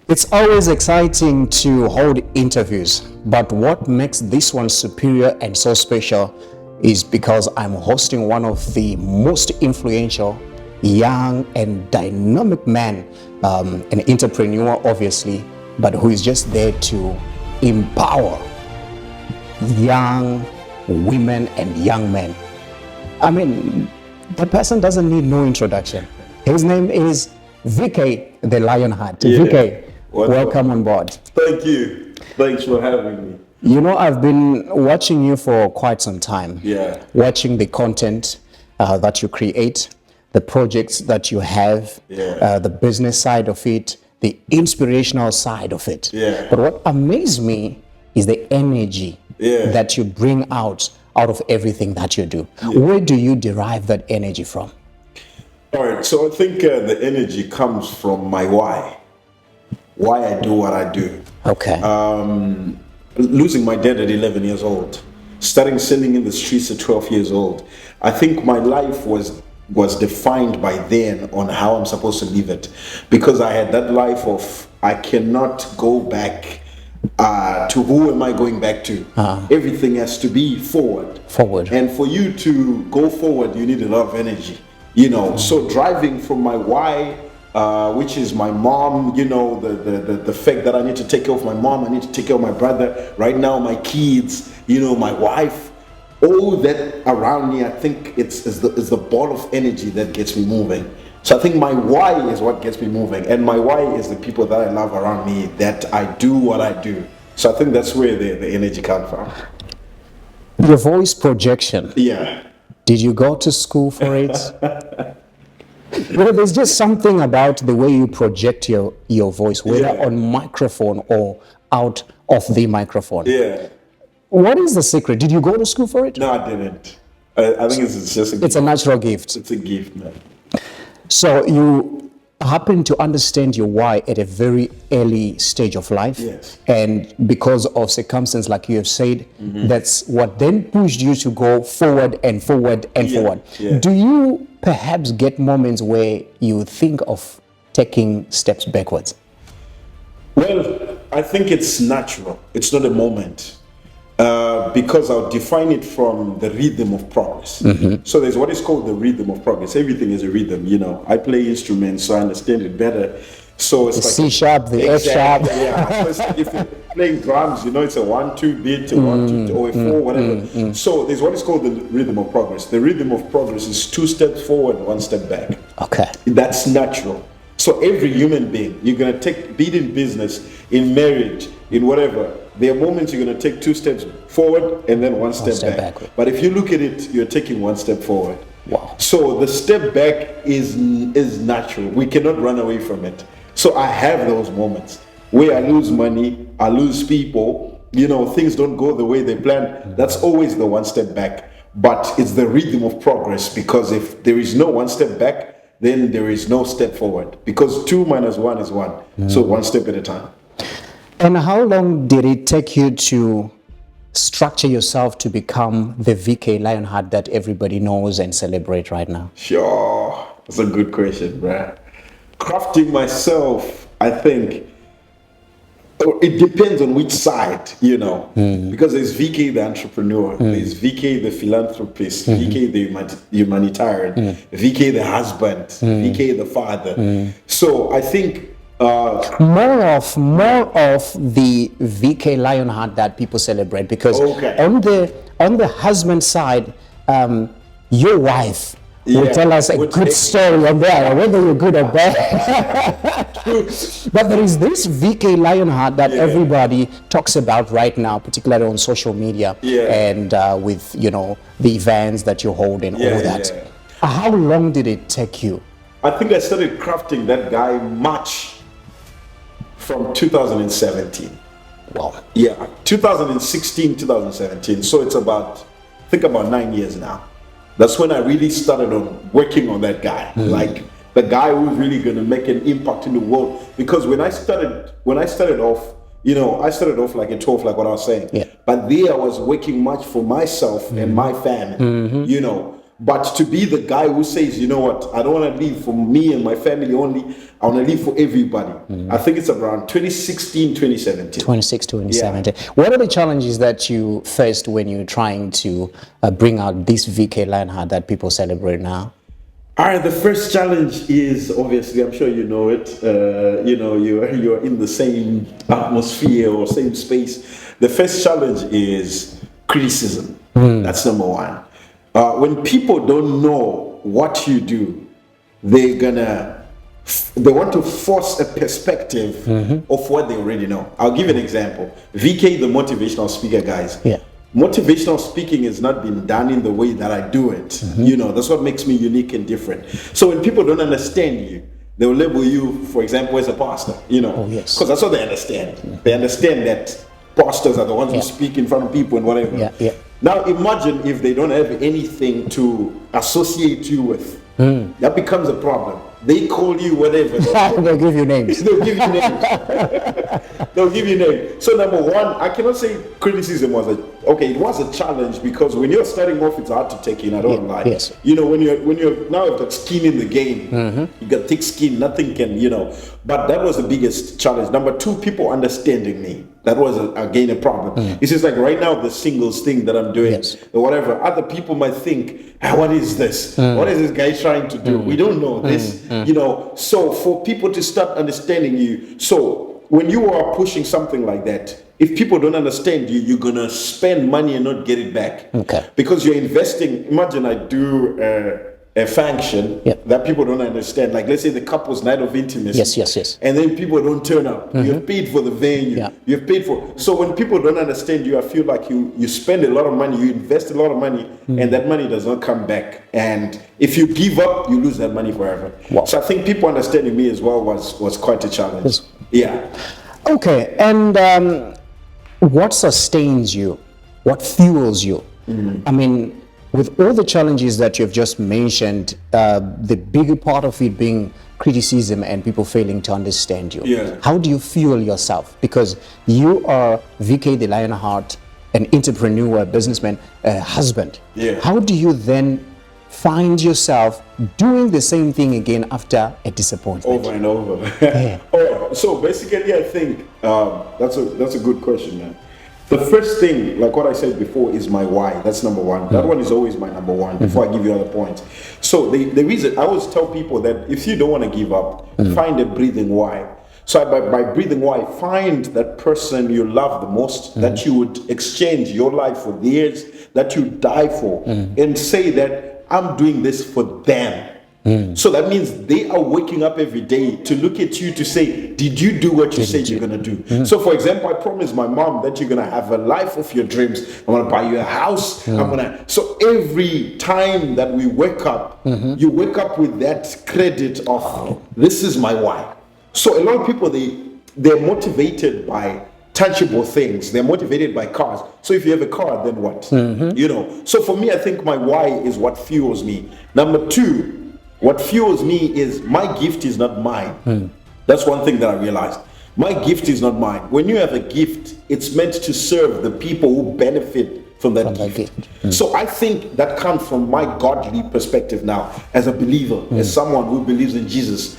It's always exciting to hold interviews, but what makes this one superior and so special is because I'm hosting one of the most influential, young and dynamic men, an entrepreneur obviously, but who is just there to empower young women and young men. I mean, the person doesn't need no introduction. His name is VK the Lionheart. Yeah. VK, welcome on board. Thank you. Thanks for having me. You know, I've been watching you for quite some time. Yeah. Watching the content that you create, the projects that you have, the business side of it, the inspirational side of it. Yeah. But what amazed me is the energy that you bring out of everything that you do. Where do you derive that energy from? All right. So I think the energy comes from my why I do what I do. Okay. Losing my dad at 11 years old, starting selling in the streets at 12 years old. I think my life was defined by then on how I'm supposed to live it, because I had that life of I cannot go back to who am I going back to? Everything has to be forward. And for you to go forward, you need a lot of energy, you know. So driving from my why, which is my mom, you know, the fact that I need to take care of my mom, I need to take care of my brother, right now my kids, you know, my wife, all that around me. I think it's the ball of energy that gets me moving. So I think my why is what gets me moving, and my why is the people that I love around me, that I do what I do. So I think that's where the energy comes from. Your voice projection. Yeah. Did you go to school for it? Well, there's just something about the way you project your voice, whether on microphone or out of the microphone. Yeah. What is the secret? Did you go to school for it? No, I didn't. I think it's just a gift. It's a natural gift. It's a gift, man. So you happen to understand your why at a very early stage of life. Yes. And because of circumstance, like you have said, that's what then pushed you to go forward and forward and forward. Yeah. Do you perhaps get moments where you think of taking steps backwards? Well, I think it's natural. It's not a moment. Because I'll define it from the rhythm of progress. So there's what is called the rhythm of progress. Everything is a rhythm, you know. I play instruments, so I understand it better. So it's The like C sharp, the F sharp. Yeah. So it's like if you're playing drums, you know, it's a 1-2 beat, a 1-2 or a 4, whatever. So there's what is called the rhythm of progress. The rhythm of progress is 2 steps forward, 1 step back. Okay. That's natural. So every human being, you're gonna be it in business, in marriage, in whatever. There are moments you're going to take 2 steps forward and then 1 step back. backward. But if you look at it, you're taking 1 step forward. Wow. So the step back is natural. We cannot run away from it. So I have those moments where I lose money, I lose people, you know, things don't go the way they planned. That's always the 1 step back. But it's the rhythm of progress, because if there is no 1 step back, then there is no step forward. Because 2 minus 1 is 1. So 1 step at a time. And how long did it take you to structure yourself to become the VK Lionheart that everybody knows and celebrate right now? Sure, that's a good question, bruh. Crafting myself, I think, it depends on which side, you know, because there's VK the entrepreneur, there's VK the philanthropist, VK the humanitarian, VK the husband, VK the father. So I think more of the VK Lionheart that people celebrate, because on the husband side, your wife will tell us a good story on there, whether you're good or bad. But there is this VK Lionheart that everybody talks about right now, particularly on social media and with, you know, the events that you hold and all that. How long did it take you? I think I started crafting that guy March from 2017. Wow. Yeah, 2016, 2017. So it's about 9 years now. That's when I really started on working on that guy. Like the guy who's really gonna make an impact in the world. Because when I started off, you know, I started off like a 12, like what I was saying. But there I was working much for myself and my family, you know. But to be the guy who says, you know what, I don't want to live for me and my family only, I want to live for everybody. I think it's around 2016, 2017. 2017. What are the challenges that you faced when you're trying to bring out this VK Lionheart that people celebrate now? All right, the first challenge is obviously, I'm sure you know it, you're in the same atmosphere or same space. The first challenge is criticism. That's number one. When people don't know what you do, they want to force a perspective of what they already know. I'll give you an example. VK, the motivational speaker, guys. Yeah. Motivational speaking has not been done in the way that I do it. That's what makes me unique and different. So when people don't understand you, they will label you, for example, as a pastor, yes. because that's what they understand. They understand that pastors are the ones who speak in front of people and whatever. Now imagine if they don't have anything to associate you with. That becomes a problem. They call you whatever. They'll give you names. They'll give you names. They'll give you names. So number one, I cannot say criticism was it was a challenge, because when you're starting off, it's hard to take in. I don't lie. Yes. When you're now you've got skin in the game. You got thick skin. Nothing can. But that was the biggest challenge. Number two, people understanding me. That was again a problem. It's just like right now the singles thing that I'm doing or whatever. Other people might think, what is this? What is this guy trying to do? We don't know this. So for people to start understanding you, so when you are pushing something like that, if people don't understand you, you're gonna spend money and not get it back. Okay. Because you're investing. Imagine I do a function that people don't understand. Like let's say the couple's night of intimacy. Yes. And then people don't turn up. You've paid for the venue. You've paid for. So when people don't understand you, I feel like you spend a lot of money, you invest a lot of money, and that money does not come back. And if you give up, you lose that money forever. Wow. So I think people understanding me as well was quite a challenge. Yes. Yeah. Okay. And what sustains you? What fuels you? I mean, with all the challenges that you've just mentioned, the bigger part of it being criticism and people failing to understand you. Yeah. How do you fuel yourself? Because you are VK the Lionheart, an entrepreneur, a businessman, a husband. Yeah. How do you then find yourself doing the same thing again after a disappointment? Over and over. Yeah. All right. So basically, I think that's a good question, man. The first thing, like what I said before, is my why. That's number one. That one is always my number one before I give you other points. So the reason I always tell people that if you don't want to give up, find a breathing why. So by breathing why, find that person you love the most, that you would exchange your life for theirs, that you die for, and say that I'm doing this for them. So that means they are waking up every day to look at you to say, did you do what you said you're going to do? So for example, I promised my mom that you're going to have a life of your dreams. I'm going to buy you a house. So every time that we wake up, you wake up with that credit of, this is my why. So a lot of people, they're motivated by tangible things. They're motivated by cars. So if you have a car, then what? So for me, I think my why is what fuels me. Number two, what fuels me is my gift is not mine. That's one thing that I realized. My gift is not mine. When you have a gift, it's meant to serve the people who benefit from that gift. So I think that comes from my godly perspective now, as a believer, as someone who believes in Jesus.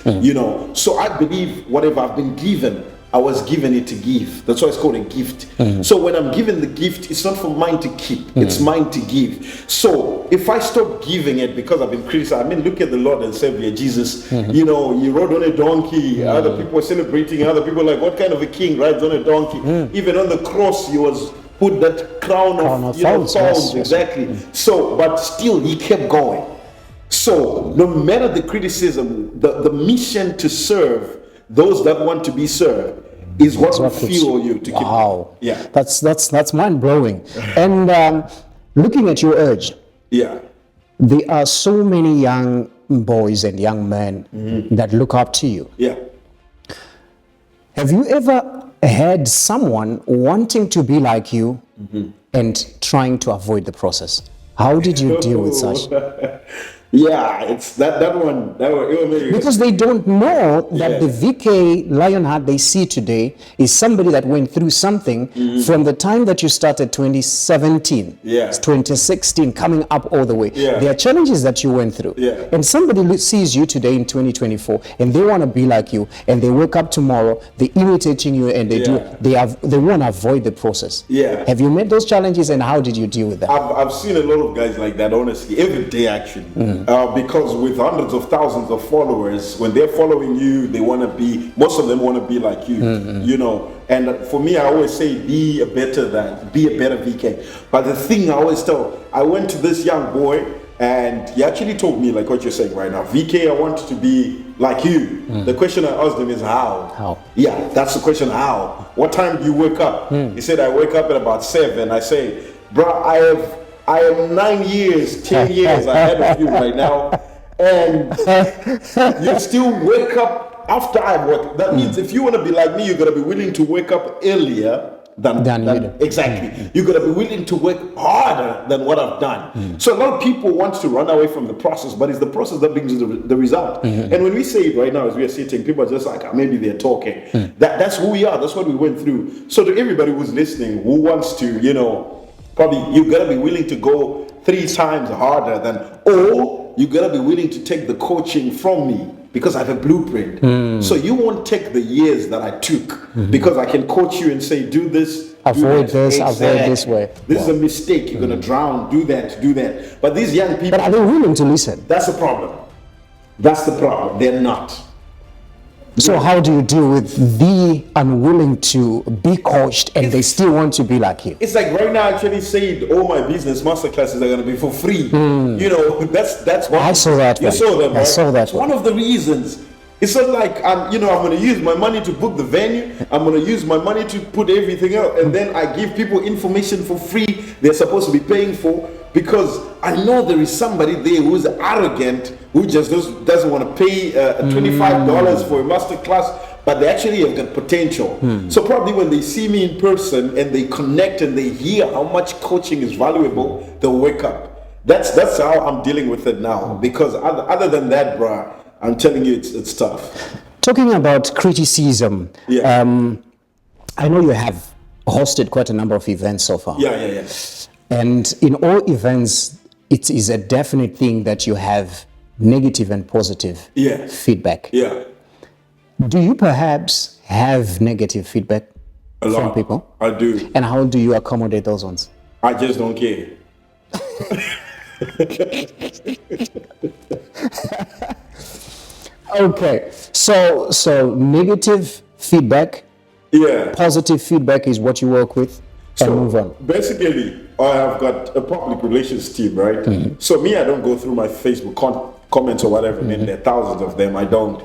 So I believe whatever I've been given, I was given it to give. That's why it's called a gift. So when I'm given the gift, it's not for mine to keep, it's mine to give. So if I stop giving it because I've been criticized, look at the Lord and Savior Jesus. He rode on a donkey. Other people were celebrating. Other people were like, what kind of a king rides on a donkey? Even on the cross, he was put that crown of thorns. Exactly. So, but still, he kept going. So no matter the criticism, the mission to serve those that want to be served is what will fuel you to keep. Wow. Yeah. That's mind blowing. And looking at your age, there are so many young boys and young men that look up to you. Yeah. Have you ever had someone wanting to be like you and trying to avoid the process? How did you deal with such? Yeah, it's that one. It will make you- Because they don't know that Yeah. the VK Lionheart they see today is somebody that went through something from the time that you started 2017, Yeah. 2016, coming up all the way. Yeah. There are challenges that you went through. Yeah. And somebody sees you today in 2024 and they want to be like you, and they wake up tomorrow, they're imitating you, and they they want to avoid the process. Yeah. Have you met those challenges, and how did you deal with that? I've seen a lot of guys like that, honestly, every day actually. Because with hundreds of thousands of followers, when they're following you, they want to be, most of them want to be like you, you know. And for me, I always say, be a better VK. But the thing I always tell, I went to this young boy, and he actually told me, like what you're saying right now, VK, I want to be like you. The question I asked him is how? How? Yeah, that's the question, how? What time do you wake up? He said, I wake up at about 7. I say, bro, I am 9 years, 10 years ahead of you right now, and you still wake up after I work. That means if you want to be like me, you're going to be willing to wake up earlier than you do. exactly. You're going to be willing to work harder than what I've done. So a lot of people want to run away from the process, but it's the process that brings the result. And when we say it right now, as we are sitting, people are just like, maybe they're talking. That's who we are. That's what we went through. So to everybody who's listening, who wants to, you know, probably you gotta be willing to go 3 times harder than, or you gotta be willing to take the coaching from me because I have a blueprint. So you won't take the years that I took because I can coach you and say, do this, Avoid do this, that. avoid this way. This is a mistake. You're gonna drown. Do that. Do that. But these young people, But are they willing to listen? that's the problem. That's the problem. They're not. So how do you deal with the unwilling to be coached and they still want to be like you? It's like right now, I actually said all my business masterclasses are going to be for free. You know, that's one. I saw that You one. saw them, I right? saw that It's one of the reasons. It's not like I'm going to use my money to book the venue. I'm going to use my money to put everything out, and then I give people information for free. They're supposed to be paying for, because I know there is somebody there who's arrogant, who just doesn't want to pay $25 for a master class, but they actually have got potential. So probably when they see me in person and they connect and they hear how much coaching is valuable, they'll wake up. That's how I'm dealing with it now. Because other than that, bro, I'm telling you, it's tough. Talking about criticism, Yeah. I know you have hosted quite a number of events so far. Yeah. And in all events, it is a definite thing that you have negative and positive Yeah. feedback. Yeah. Do you perhaps have negative feedback A lot. from people? I do. And how do you accommodate those ones? I just don't care. Okay, so negative feedback, Yeah. positive feedback is what you work with, and move on. Basically, I have got a public relations team, right? So me, I don't go through my Facebook comments or whatever. I mean, there are thousands of them. I don't.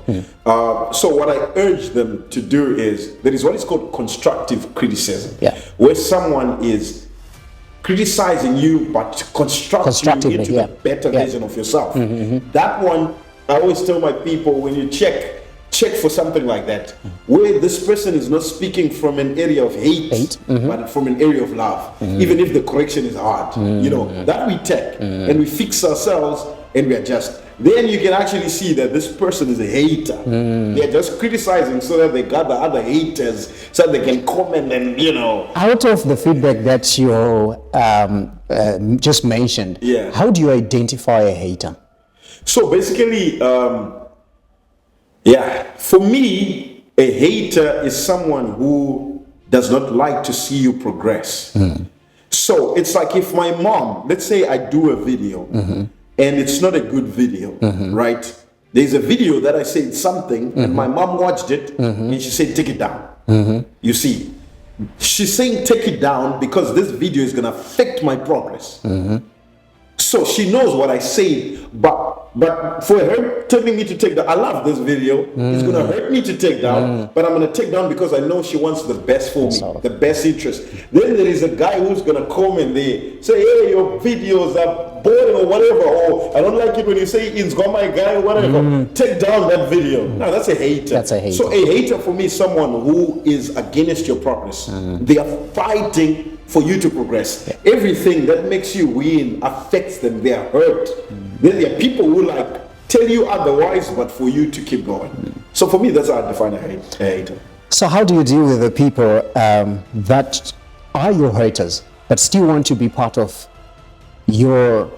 So what I urge them to do is, there is what is called constructive criticism, Yeah. where someone is criticizing you, but to construct you Constructively, into yeah. the better Yeah. version of yourself. That one, I always tell my people, when you check for something like that, where this person is not speaking from an area of hate, but from an area of love, even if the correction is hard. You know, that we take and we fix ourselves and we adjust. Then you can actually see that this person is a hater. They're just criticizing so that they got the other haters so they can comment and, you know. Out of the feedback that you just mentioned, Yeah. how do you identify a hater? So basically, for me, a hater is someone who does not like to see you progress. So it's like if my mom, let's say I do a video and it's not a good video, right? There's a video that I said something and my mom watched it and she said, take it down. You see, she's saying take it down because this video is going to affect my progress. So she knows what I say, but for her telling me to take down, I love this video. It's gonna hurt me to take down, but I'm gonna take down because I know she wants the best for me, the best interest. Then there is a guy who's gonna come and they say, hey, your videos are boring or whatever, or I don't like it when you say it's got my guy or whatever. Take down that video. No, that's a hater. That's a hater. So a hater for me is someone who is against your progress. They are fighting for you to progress. Everything that makes you win affects them. They are hurt Then there are people who like tell you otherwise, but for you to keep going. So for me, that's how I define a hater. So how do you deal with the people that are your haters, but still want to be part of your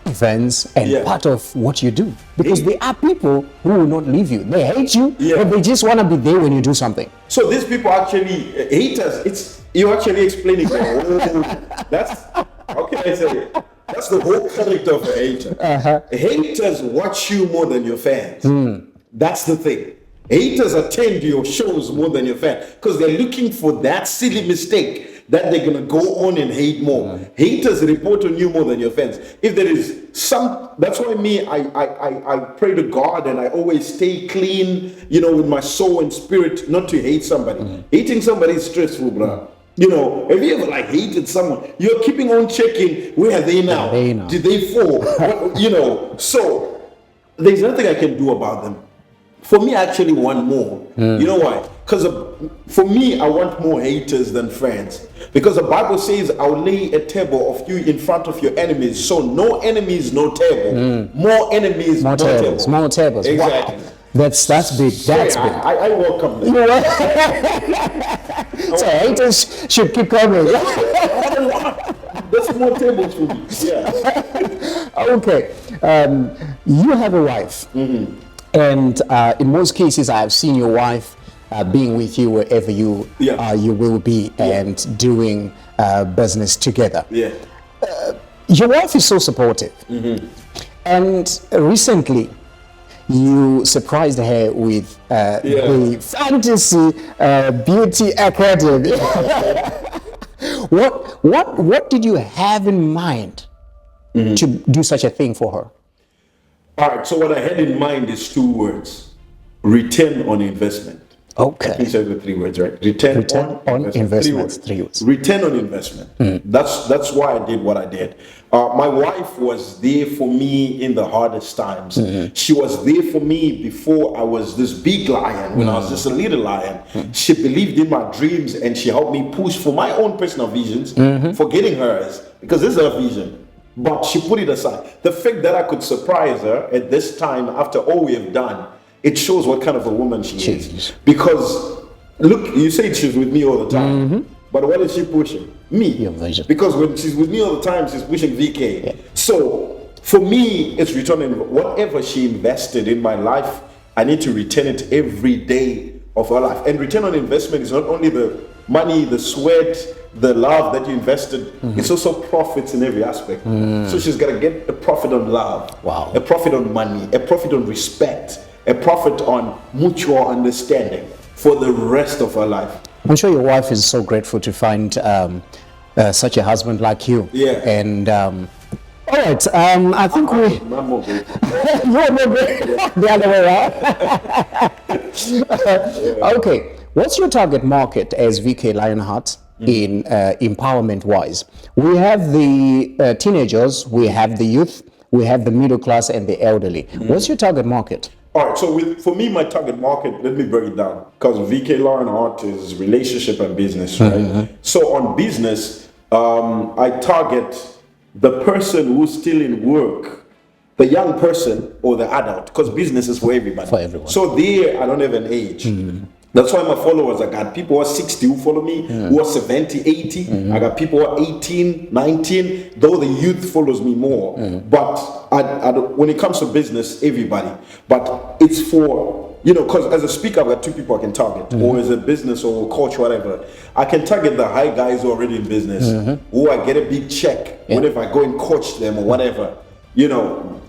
events and part of what you do? Because there are people who will not leave you. They hate you, but they just want to be there when you do something. So these people actually, haters, you're actually explaining that's, how can I say it? That's the whole character of a hater. Haters watch you more than your fans. That's the thing. Haters attend your shows more than your fans because they're looking for that silly mistake that they're going to go on and hate more. Haters report on you more than your fans. If there is some, that's why me, I pray to God and I always stay clean, with my soul and spirit, not to hate somebody. Hating somebody is stressful, bro. Have you ever hated someone? You're keeping on checking, where are they now? Did they fall? So there's nothing I can do about them. For me, I actually want more. You know why? Because for me, I want more haters than friends. Because the Bible says, I'll lay a table of you in front of your enemies. So no enemies, no table. More enemies, more tables. More tables. Exactly. Wow. That's big. That's big. I welcome that. So haters should keep coming. That's more tables for me. Yeah. Okay. You have a wife. And in most cases, I have seen your wife being with you wherever you will be and doing business together. Yeah. Your wife is so supportive. And recently, you surprised her with the Fantasy Beauty Academy. What did you have in mind to do such a thing for her? All right, so what I had in mind is 2 words: return on investment. Okay. These are the 3 words, right? Return on investment. 3 words. Return on investment. That's why I did what I did. My wife was there for me in the hardest times. She was there for me before I was this big lion, when I was just a little lion. She believed in my dreams and she helped me push for my own personal visions, forgetting hers, because this is her vision. But she put it aside. The fact that I could surprise her at this time after all we have done, it shows what kind of a woman she is. Because, look, you say she's with me all the time, but what is she pushing? Me. Your vision. Because when she's with me all the time, she's pushing VK. Yeah. So, for me, it's returning. Whatever she invested in my life, I need to return it every day of her life. And return on investment is not only the money, the sweat, the love that you invested, it's also profits in every aspect. So she's got to get a profit on love, a profit on money, a profit on respect, a profit on mutual understanding for the rest of her life. I'm sure your wife is so grateful to find such a husband like you. Yeah. And all right, I think I'm more grateful. you're more grateful. The other way around. Okay, what's your target market as VK Lionheart in empowerment wise? We have the teenagers, we have the youth, we have the middle class and the elderly. What's your target market? All right, so for me, my target market, let me break it down, because VK Lionheart is relationship and business, right? So on business, I target the person who's still in work, the young person or the adult, because business is for everybody. For everyone. So there, I don't have an age. That's why my followers, I got people who are 60 who follow me, who are 70, 80. I got people who are 18, 19, though the youth follows me more. But when it comes to business, everybody. But it's for, because as a speaker, I've got 2 people I can target, or as a business or coach, whatever. I can target the high guys who are already in business, who I get a big check whenever I go and coach them or whatever.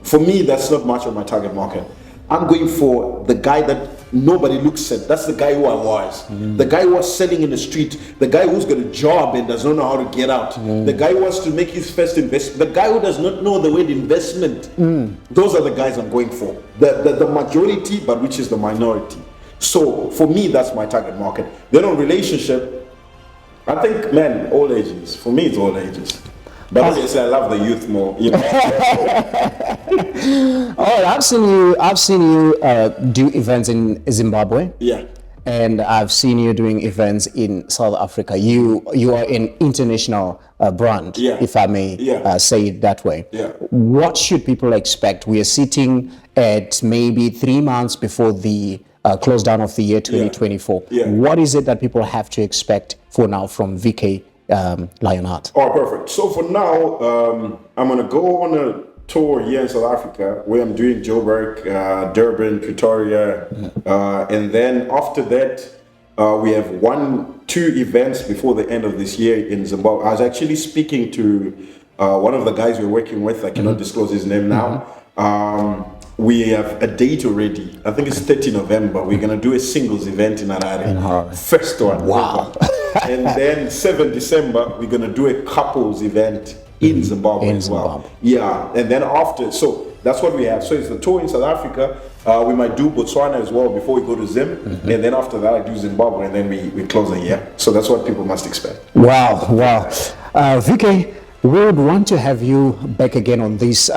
For me, that's not much of my target market. I'm going for the guy that nobody looks at. That's the guy who I was. The guy who was selling in the street. The guy who's got a job and does not know how to get out. The guy who wants to make his first investment. The guy who does not know the word investment. Those are the guys I'm going for. The majority, but which is the minority. So for me, that's my target market. Then on relationship, I think, man, all ages. For me, it's all ages. But as I say, I love the youth more. All right, I've seen you do events in Zimbabwe. Yeah. and I've seen you doing events in South Africa. You are an international brand, Yeah. if I may say it that way. Yeah. What should people expect? We are sitting at maybe 3 months before the close down of the year 2024. Yeah. What is it that people have to expect for now from VK Lionheart? Oh, perfect. So for now, I'm going to go on a tour here in South Africa where I'm doing Joburg, Durban, Pretoria, and then after that, we have 1-2 events before the end of this year in Zimbabwe. I was actually speaking to one of the guys we're working with. I cannot disclose his name now. We have a date already. I think it's 30 November. We're going to do a singles event in Harare. First one. Wow. And then 7 December, we're going to do a couples event in Zimbabwe as well. Yeah. And then after, so that's what we have. So it's the tour in South Africa. We might do Botswana as well before we go to Zim. And then after that, I do Zimbabwe, and then we close the year. So that's what people must expect. Wow. VK, we would want to have you back again on this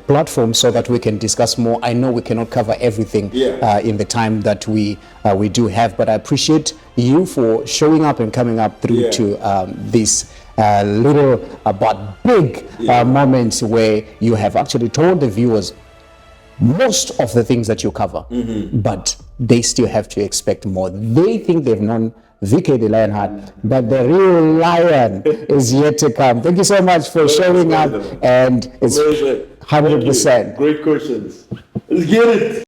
platform so that we can discuss more. I know we cannot cover everything in the time that we do have, but I appreciate you for showing up and coming up through to this little but big moments where you have actually told the viewers most of the things that you cover, but they still have to expect more. They think they've known VK the Lionheart, but the real lion is yet to come. Thank you so much for showing up, and it's 100%. Great questions. Let's get it.